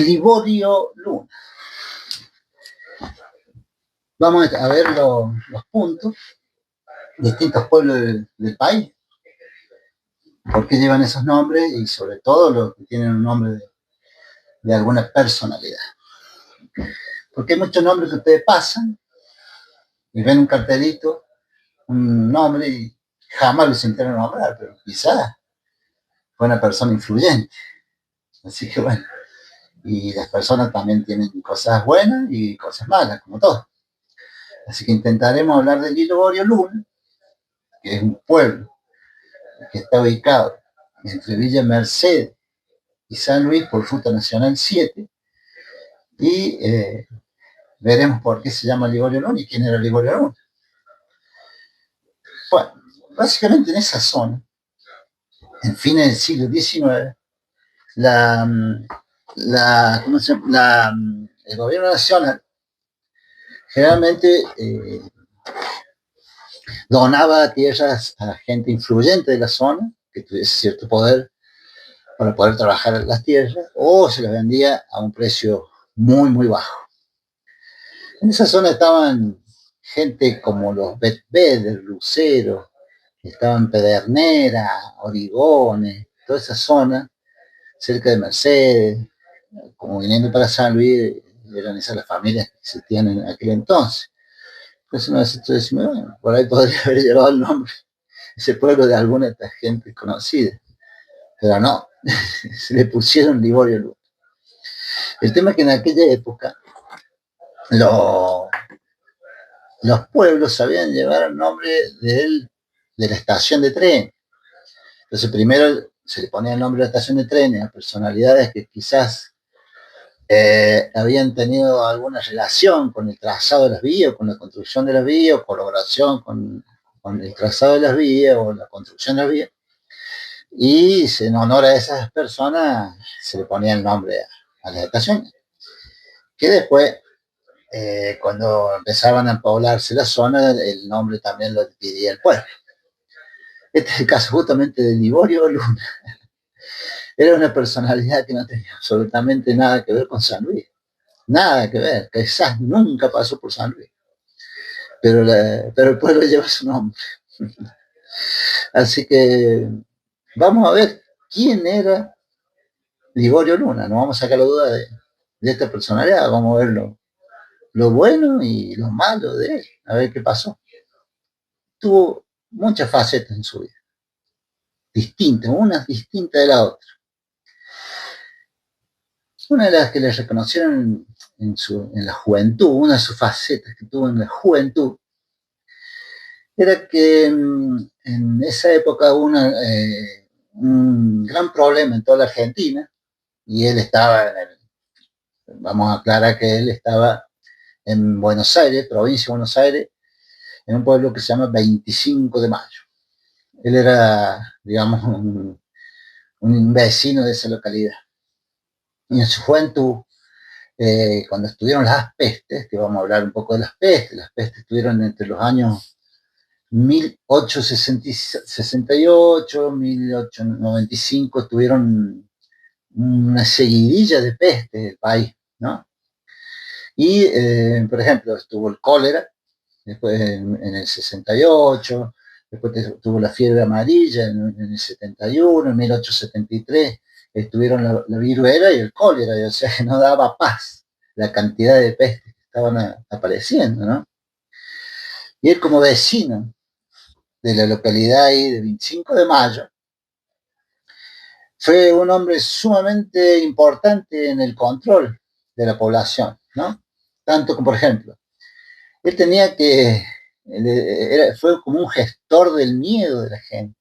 Liborio Luna. Vamos a ver los puntos, distintos pueblos del país, por qué llevan esos nombres y sobre todo los que tienen un nombre de alguna personalidad. Porque hay muchos nombres que ustedes pasan y ven un cartelito, un nombre y jamás lo sintieron nombrar, pero quizás fue una persona influyente. Así que bueno, y las personas también tienen cosas buenas y cosas malas, como todo. Así que intentaremos hablar del Liborio Luna, que es un pueblo que está ubicado entre Villa Merced y San Luis por Ruta Nacional 7, y veremos por qué se llama Liborio Luna y quién era Liborio Luna. Bueno, básicamente en esa zona, en fines del siglo XIX, el gobierno nacional generalmente donaba tierras a gente influyente de la zona, que tuviese cierto poder para poder trabajar las tierras, o se las vendía a un precio muy, muy bajo. En esa zona estaban gente como los Betbeder, Lucero, estaban Pedernera, Origones, toda esa zona, cerca de Mercedes, como viniendo para San Luis, eran esas las familias que existían en aquel entonces. Entonces una vez estoy diciendo, bueno, por ahí podría haber llevado el nombre, ese pueblo, de alguna de estas gente conocida, pero no, se le pusieron Liborio Luna. El tema es que en aquella época los pueblos sabían llevar el nombre de la estación de tren. Entonces primero se le ponía el nombre de la estación de trenes a personalidades que quizás habían tenido alguna relación con el trazado de las vías, con la construcción de las vías, o colaboración con el trazado de las vías o la construcción de las vías. Y en honor a esas personas se le ponía el nombre a las estaciones, que después, cuando empezaban a poblarse la zona, el nombre también lo adquiría el pueblo. Este es el caso justamente de Liborio Luna. Era una personalidad que no tenía absolutamente nada que ver con San Luis. Nada que ver, quizás nunca pasó por San Luis. Pero el pueblo lleva su nombre. Así que vamos a ver quién era Liborio Luna. No vamos a sacar la duda de esta personalidad. Vamos a ver lo bueno y lo malo de él. A ver qué pasó. Tuvo muchas facetas en su vida. Distintas, una distinta de la otra. Una de las que le reconocieron en la juventud, una de sus facetas que tuvo en la juventud, era que en esa época hubo un gran problema en toda la Argentina, y él estaba, vamos a aclarar que él estaba en Buenos Aires, provincia de Buenos Aires, en un pueblo que se llama 25 de Mayo. Él era, digamos, un vecino de esa localidad. Y en su juventud, cuando estuvieron las pestes, que vamos a hablar un poco de las pestes estuvieron entre los años 1868, 1895, tuvieron una seguidilla de pestes del país, ¿no? Y, por ejemplo, estuvo el cólera, después en el 68, después tuvo la fiebre amarilla en el 71, en 1873, estuvieron la viruela y el cólera, o sea, que no daba paz la cantidad de pestes que estaban apareciendo, ¿no? Y él, como vecino de la localidad ahí de 25 de Mayo, fue un hombre sumamente importante en el control de la población, ¿no? Tanto como, por ejemplo, él tenía que, fue como un gestor del miedo de la gente,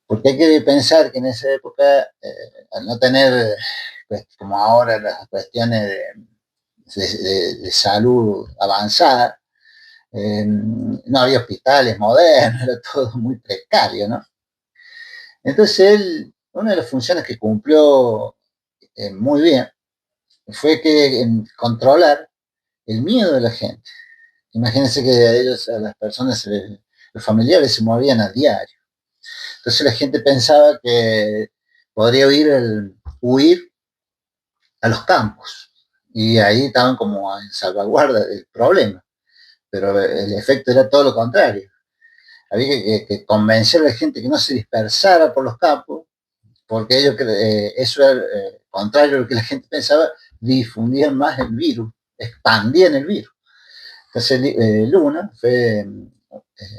porque hay que pensar que en esa época, al no tener, pues, como ahora, las cuestiones de salud avanzada, no había hospitales modernos, era todo muy precario, ¿no? Entonces él, una de las funciones que cumplió muy bien fue que controlar el miedo de la gente. Imagínense que a ellos, a las personas, los familiares se movían a diario. Entonces la gente pensaba que podría huir a los campos. Y ahí estaban como en salvaguarda del problema. Pero el efecto era todo lo contrario. Había que convencer a la gente que no se dispersara por los campos, porque ellos, eso era contrario a lo que la gente pensaba, difundían más el virus, expandían el virus. Entonces Luna fue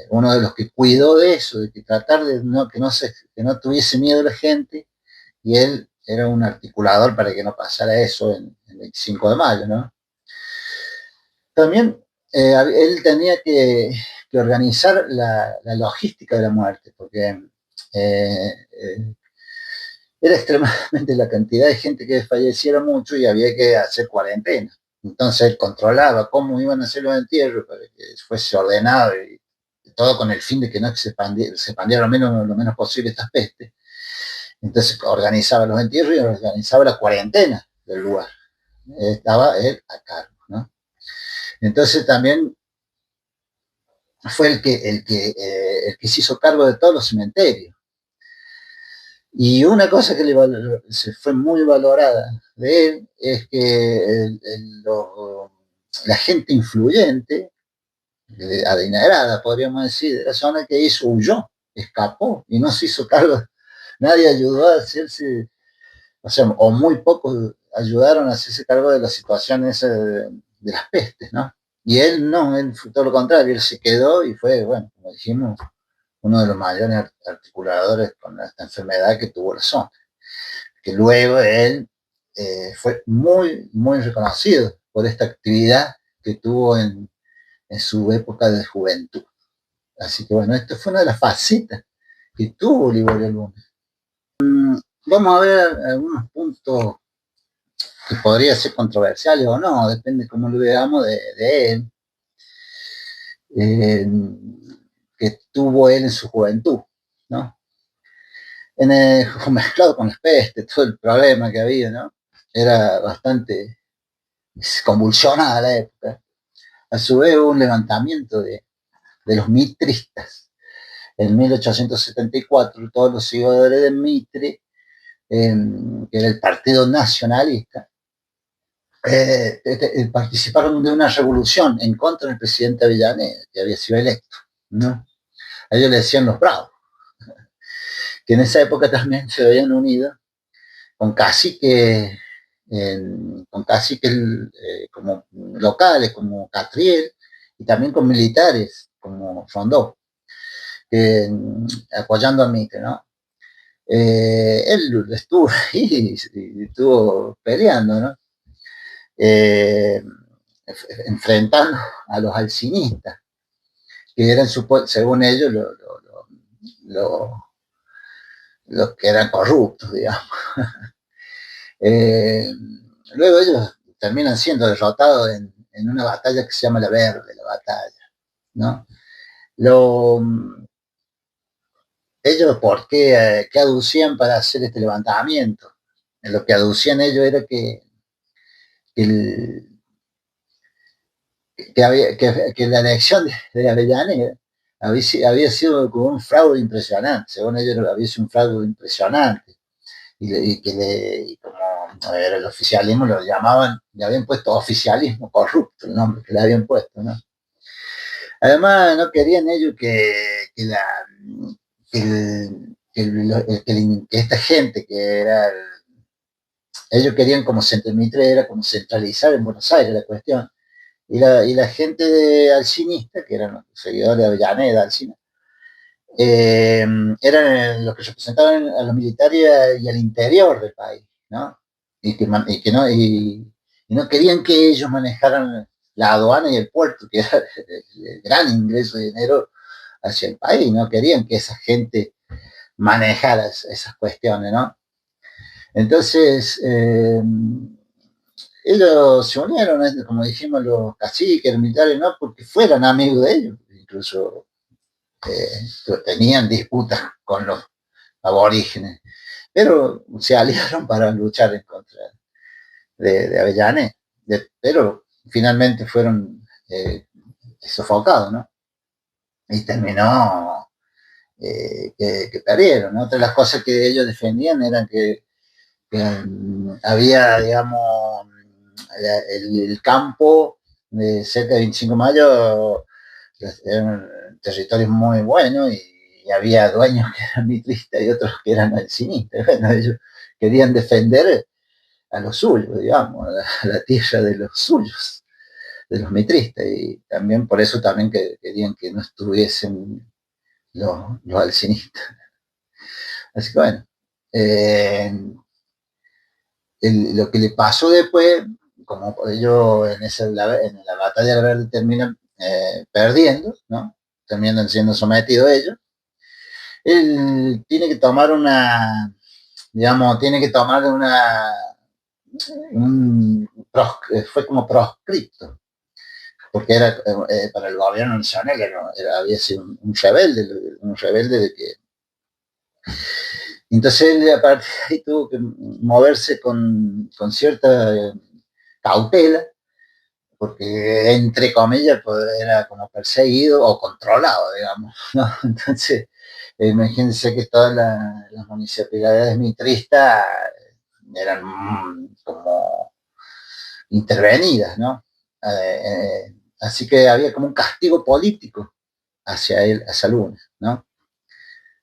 uno de los que cuidó de eso, de que tratar de que no tuviese miedo la gente, y él era un articulador para que no pasara eso en el 25 de mayo, ¿no? También él tenía que organizar la logística de la muerte, porque era extremadamente la cantidad de gente que falleciera mucho y había que hacer cuarentena. Entonces él controlaba cómo iban a hacer los entierros para que fuese ordenado y todo con el fin de que no se expandiera lo menos posible estas pestes. Entonces organizaba los entierros y organizaba la cuarentena del lugar. Estaba él a cargo, ¿no? Entonces también fue el que se hizo cargo de todos los cementerios. Y una cosa que se fue muy valorada de él es que la gente influyente, adinerada, podríamos decir, de la zona que hizo, huyó, escapó y no se hizo cargo. Nadie ayudó a hacerse, o sea, o muy pocos ayudaron a hacerse cargo de la situación esa de las pestes, ¿no? Y él no, él fue todo lo contrario, él se quedó y fue, bueno, como dijimos, uno de los mayores articuladores con esta enfermedad que tuvo la zona. Que luego él fue muy, muy reconocido por esta actividad que tuvo en su época de juventud. Así que bueno, esto fue una de las facetas que tuvo Liborio Luna. Vamos a ver algunos puntos que podrían ser controversiales o no, depende cómo lo veamos de él, eh, que tuvo él en su juventud, ¿no? Mezclado con las pestes, todo el problema que había, ¿no? Era bastante convulsionada la época. A su vez hubo un levantamiento de los mitristas. En 1874, todos los seguidores de Mitre, que era el Partido Nacionalista, participaron de una revolución en contra del presidente Avellaneda, que había sido electo, ¿no? A ellos le decían los bravos, que en esa época también se habían unido con caciques, como locales, como Catriel, y también con militares, como Rondó, apoyando a Mitre, ¿no? Él estuvo ahí y estuvo peleando, ¿no? Enfrentando a los alcinistas, que eran, según ellos, los que eran corruptos, digamos. Luego ellos terminan siendo derrotados en una batalla que se llama la Verde, la batalla, ¿no? Ellos, ¿por qué aducían para hacer este levantamiento? Lo que aducían ellos era el, que la elección de Avellaneda había sido como un fraude impresionante, según ellos había sido un fraude impresionante, y como era el oficialismo, lo llamaban, le habían puesto oficialismo corrupto, el nombre que le habían puesto, ¿no? Además, no querían ellos que esta gente que era ellos querían como Mitre era como centralizar en Buenos Aires la cuestión. Y la gente de Alcinista, que eran los seguidores de Avellaneda, Alcina, eran los que representaban a los militares y al interior del país, ¿no? Y no querían que ellos manejaran la aduana y el puerto, que era el gran ingreso de dinero hacia el país, no querían que esa gente manejara esas cuestiones, ¿no? Entonces, ellos se unieron, como dijimos, los caciques, los militares, no porque fueran amigos de ellos, incluso tenían disputas con los aborígenes, pero se aliaron para luchar en contra de Avellaneda, pero finalmente fueron sofocados, ¿no? Y terminó que perdieron, ¿no? Otra de las cosas que ellos defendían eran que había, digamos, el campo de cerca de 25 de mayo eran territorios muy buenos y había dueños que eran mitristas y otros que eran alcinistas. Bueno, ellos querían defender a los suyos, digamos, a la tierra de los suyos, de los mitristas, y también por eso también que querían que no estuviesen los alcinistas. Así que bueno, eh, lo que le pasó después, como ellos en la batalla del Verde terminan perdiendo, ¿no? Terminan siendo sometidos ellos. Él tiene que tomar una, digamos, tiene que tomar un, fue como proscripto, porque era para el gobierno nacional, había sido un rebelde de que entonces él a partir de ahí tuvo que moverse con cierta cautela, porque entre comillas pues, era como perseguido o controlado, digamos, ¿no? Entonces, imagínense que todas las municipalidades mitristas eran como intervenidas, ¿no? Así que había como un castigo político hacia él, hacia Luna, ¿no?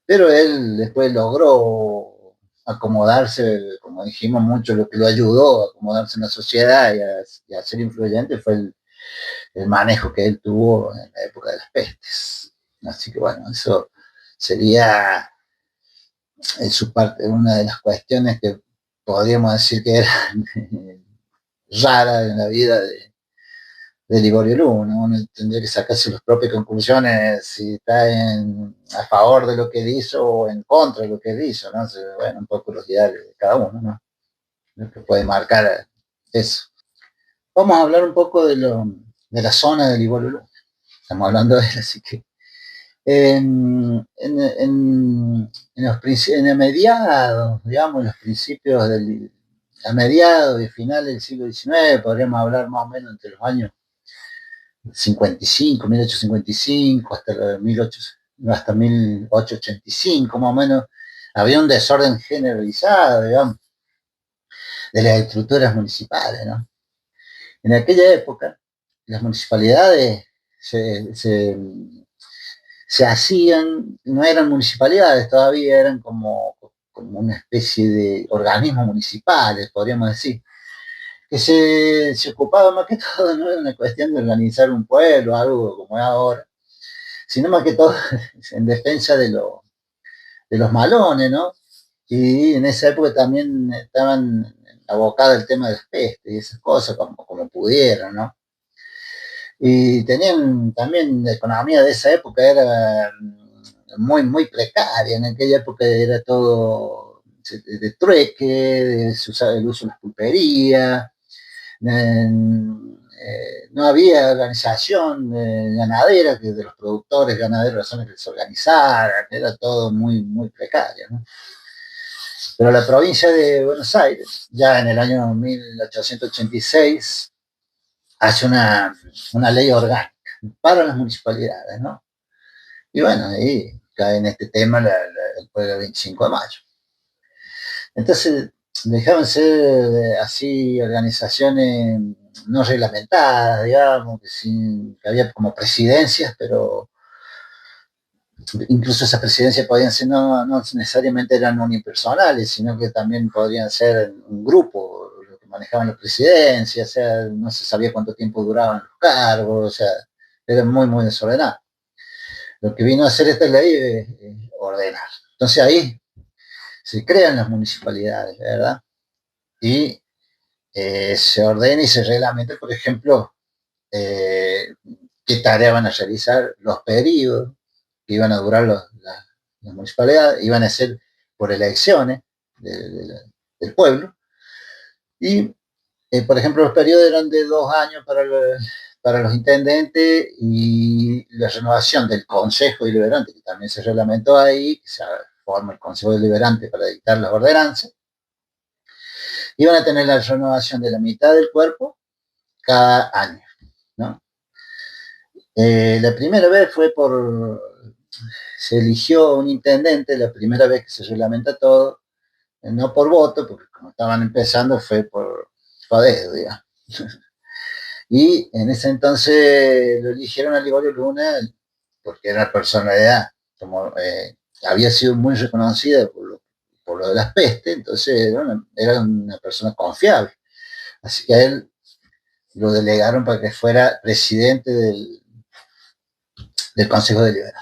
Pero él después logró acomodarse, como dijimos mucho, lo que lo ayudó a acomodarse en la sociedad y a ser influyente fue el manejo que él tuvo en la época de las pestes. Así que bueno, eso sería en su parte una de las cuestiones que podríamos decir que era rara en la vida de Liborio Luna. Uno tendría que sacarse las propias conclusiones si está a favor de lo que hizo o en contra de lo que hizo, ¿no? Bueno, un poco los ideales de cada uno, ¿no? Lo que puede marcar eso. Vamos a hablar un poco de la zona de Liborio Luna. Estamos hablando de él, así que en el mediados, digamos, los principios a mediados y finales del siglo XIX, podríamos hablar más o menos entre los años 55, 1855 hasta 1885 más o menos, había un desorden generalizado, digamos, de las estructuras municipales, ¿no? En aquella época, las municipalidades se hacían, no eran municipalidades todavía, eran como una especie de organismos municipales, podríamos decir, que se ocupaba más que todo, no era una cuestión de organizar un pueblo, algo como es ahora, sino más que todo en defensa de los malones, ¿no? Y en esa época también estaban abocados el tema de las pestes y esas cosas, como pudieron, ¿no? Y tenían también la economía de esa época era muy precaria. En aquella época era todo de trueque, se usaba el uso de las pulperías, no había organización ganadera, que de los productores ganaderos razones que se organizaran, era todo muy precario, ¿no? Pero la provincia de Buenos Aires, ya en el año 1886, hace una ley orgánica para las municipalidades, ¿no? Y bueno, ahí cae en este tema el pueblo 25 de mayo. Entonces, dejaron ser así organizaciones no reglamentadas, digamos, que había como presidencias, pero incluso esas presidencias podían ser, no necesariamente eran unipersonales, sino que también podrían ser un grupo, lo que manejaban las presidencias, o sea, no se sabía cuánto tiempo duraban los cargos, o sea, era muy desordenado. Lo que vino a hacer esta ley es ordenar. Entonces ahí se crean las municipalidades, ¿verdad? Y se ordena y se reglamenta, por ejemplo, qué tareas van a realizar, los periodos que iban a durar las municipalidades, iban a ser por elecciones del pueblo. Y, por ejemplo, los periodos eran de 2 años para los intendentes y la renovación del Consejo Deliberante, que también se reglamentó ahí, que se forma el Consejo Deliberante para dictar las ordenanzas. Iban a tener la renovación de la mitad del cuerpo cada año, ¿no? La primera vez se eligió un intendente, la primera vez que se reglamenta todo, no por voto, porque como estaban empezando fue por dedo, digamos. Y en ese entonces lo eligieron a Liborio Luna porque era personalidad, como había sido muy reconocida por lo de las pestes, entonces era una persona confiable. Así que a él lo delegaron para que fuera presidente del Consejo Deliberante.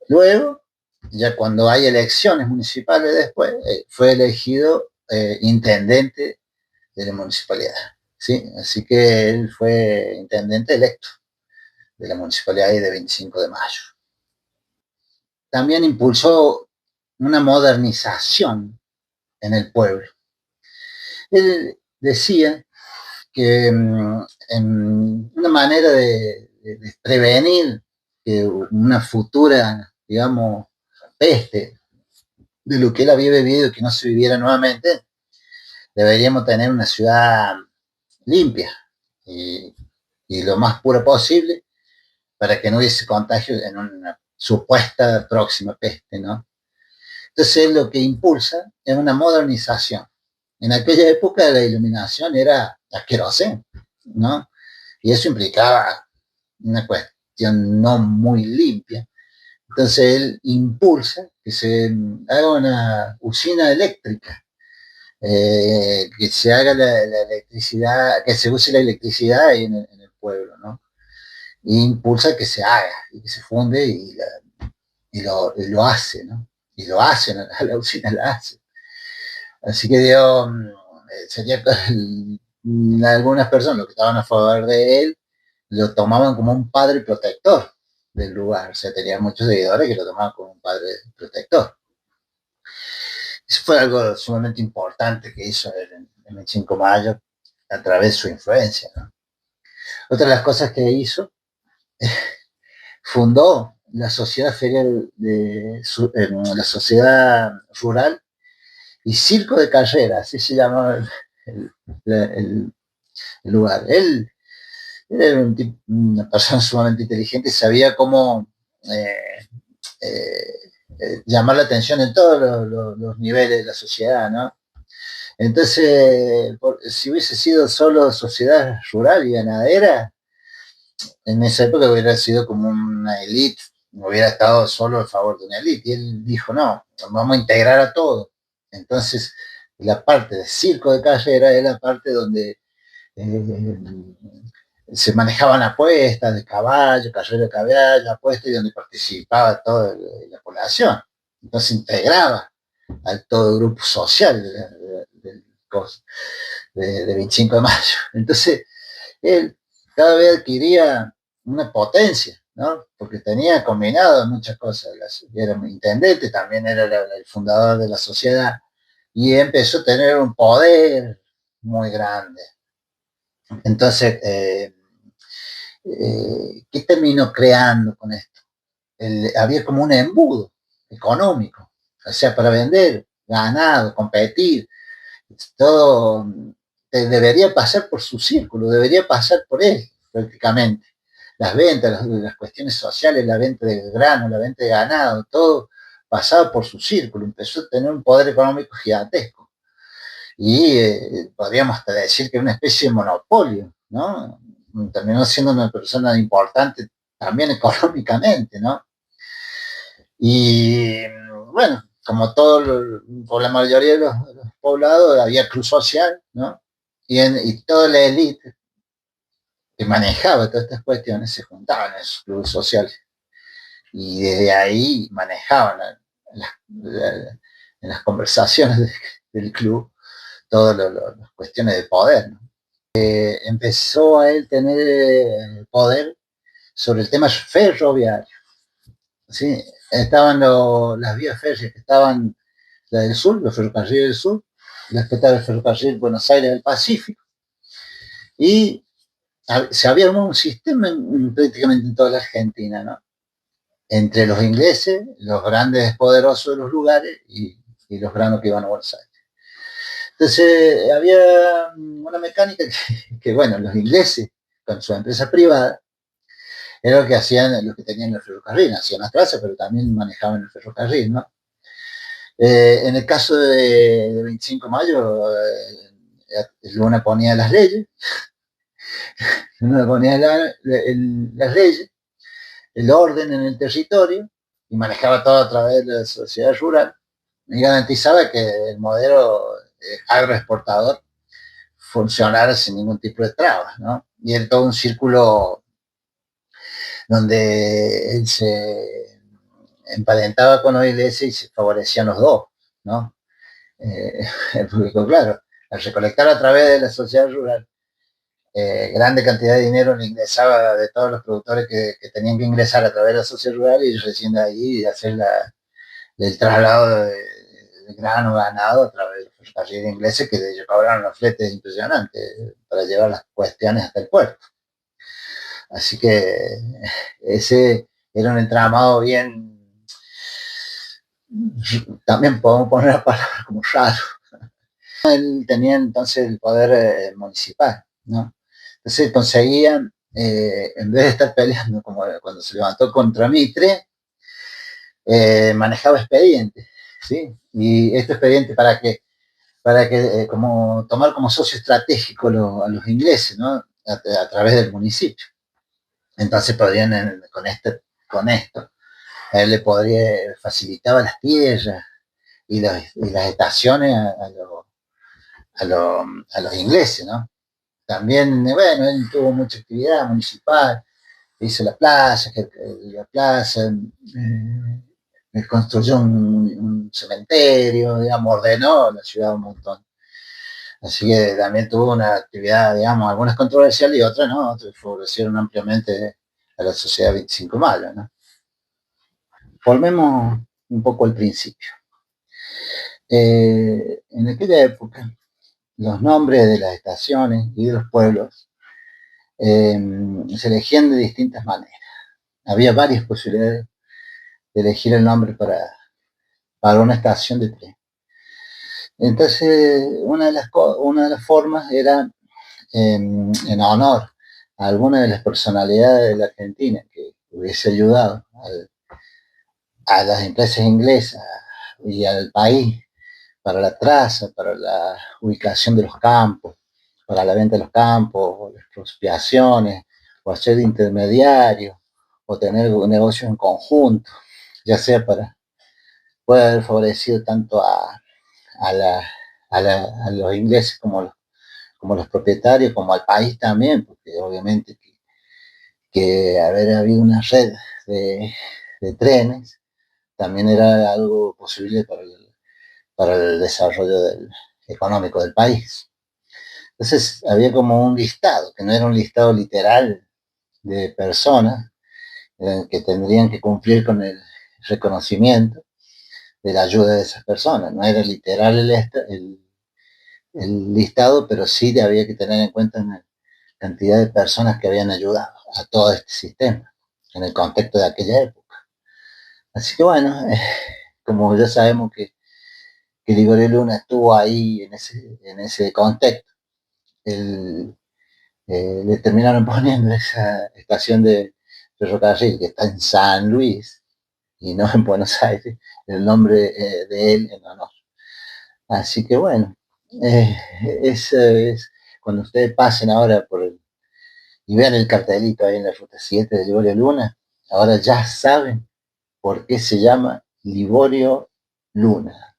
Luego, ya cuando hay elecciones municipales después, fue elegido intendente de la municipalidad. ¿Sí? Así que él fue intendente electo de la municipalidad de 25 de mayo. También impulsó una modernización en el pueblo. Él decía que en una manera de prevenir que una futura, digamos, peste de lo que él había vivido y que no se viviera nuevamente, deberíamos tener una ciudad limpia y lo más pura posible para que no hubiese contagio en una supuesta próxima peste, ¿no? Entonces él lo que impulsa es una modernización. En aquella época la iluminación era a querosén, ¿no? Y eso implicaba una cuestión no muy limpia. Entonces él impulsa que se haga una usina eléctrica, que se haga la electricidad, que se use la electricidad ahí en el pueblo, ¿no? E impulsa que se haga y que se funde y lo hace, ¿no? Y lo hacen, a la usina la hace. Así que digo, sería algunas personas, los que estaban a favor de él, lo tomaban como un padre protector del lugar. O sea, tenía muchos seguidores que lo tomaban como un padre protector. Eso fue algo sumamente importante que hizo él en el 5 de mayo a través de su influencia, ¿no? Otra de las cosas que hizo, fundó la sociedad ferial la sociedad rural y circo de carrera, así se llamaba el, el, el lugar. Él era una persona sumamente inteligente y sabía cómo eh, llamar la atención en todos los niveles de la sociedad, ¿no? Entonces, si hubiese sido solo sociedad rural y ganadera, en esa época hubiera sido como una élite, hubiera estado solo a favor de una élite. Y él dijo, no, vamos a integrar a todo. Entonces, la parte de circo de carrera es la parte donde se manejaban apuestas de caballo, carrera de caballo, apuestas, y donde participaba toda la población. Entonces integraba a todo el grupo social de 25 de mayo. Entonces, él cada vez adquiría una potencia, ¿no? Porque tenía combinado muchas cosas. Era intendente, también era el fundador de la sociedad, y empezó a tener un poder muy grande. Entonces, ¿qué terminó creando con esto? Había como un embudo económico, o sea, para vender ganado, competir, todo debería pasar por su círculo, debería pasar por él prácticamente. Las ventas, las cuestiones sociales, la venta de grano, la venta de ganado, todo pasaba por su círculo, empezó a tener un poder económico gigantesco. Y podríamos hasta decir que era una especie de monopolio, ¿no? Terminó siendo una persona importante también económicamente, ¿no? Y bueno, como por la mayoría de los poblados, había club social, ¿no? Y toda la élite que manejaba todas estas cuestiones se juntaban en esos clubes sociales. Y desde ahí manejaban en las conversaciones del club todas las cuestiones de poder, ¿no? Empezó a él tener poder sobre el tema ferroviario. ¿Sí? Estaban las vías férreas que estaban, la del sur, los ferrocarriles del sur, después estaba el ferrocarril Buenos Aires del Pacífico, y se había armado un sistema prácticamente en toda la Argentina, ¿no? Entre los ingleses, los grandes poderosos de los lugares y los granos que iban a Buenos Aires. Entonces había una mecánica que bueno, los ingleses con su empresa privada era lo que hacían los que tenían el ferrocarril, hacían las trazas, pero también manejaban el ferrocarril, ¿no? En el caso de 25 de mayo, Luna ponía las leyes, Luna ponía las leyes, el orden en el territorio y manejaba todo a través de la sociedad rural y garantizaba que el modelo agroexportador funcionara sin ningún tipo de trabas, ¿no? Y era todo un círculo donde él se emparentaba con la iglesia y se favorecían los dos, ¿no? Porque, claro, al recolectar a través de la sociedad rural, grande cantidad de dinero le ingresaba de todos los productores que tenían que ingresar a través de la sociedad rural y recién de ahí hacer el traslado de grano ganado a través de los ferrocarriles ingleses que ellos cobraron los fletes impresionantes para llevar las cuestiones hasta el puerto. Así que ese era un entramado bien, también podemos poner la palabra como raro. Él tenía entonces el poder municipal, ¿no? Entonces conseguían, en vez de estar peleando como cuando se levantó contra Mitre, manejaba expedientes, ¿sí? Y este expediente para que como tomar como socio estratégico a los ingleses, ¿no? A través del municipio. Entonces podrían, con esto, a él le podría, facilitaba las tierras y las estaciones a, lo, a los ingleses, ¿no? También, bueno, él tuvo mucha actividad municipal, hizo la plaza, construyó un cementerio, digamos, ordenó la ciudad un montón. Así que también tuvo una actividad, digamos, algunas controversiales y otras, ¿no? Otras favorecieron ampliamente a la sociedad 25 mayo, ¿no? Volvemos un poco al principio. En aquella época, los nombres de las estaciones y de los pueblos se elegían de distintas maneras. Había varias posibilidades de elegir el nombre para una estación de tren. Entonces, una de las formas era en honor a alguna de las personalidades de la Argentina que hubiese ayudado a las empresas inglesas y al país para la traza, para la ubicación de los campos, para la venta de los campos, o las expropiaciones, o hacer de intermediario, o tener negocios en conjunto, ya sea para puede haber favorecido tanto a, la, a los ingleses como los propietarios, como al país también, porque obviamente que haber habido una red de trenes también era algo posible para el desarrollo económico del país. Entonces había como un listado, que no era un listado literal de personas que tendrían que cumplir con el reconocimiento de la ayuda de esas personas. No era literal el listado, pero sí había que tener en cuenta una cantidad de personas que habían ayudado a todo este sistema en el contexto de aquella época. Así que bueno, como ya sabemos que Ligorio Luna estuvo ahí en ese contexto, el, le terminaron poniendo esa estación de ferrocarril que está en San Luis y no en Buenos Aires, el nombre de él en honor. Así que bueno, eh, eso es cuando ustedes pasen ahora y vean el cartelito ahí en la ruta 7 de Liborio Luna, ahora ya saben por qué se llama Liborio Luna.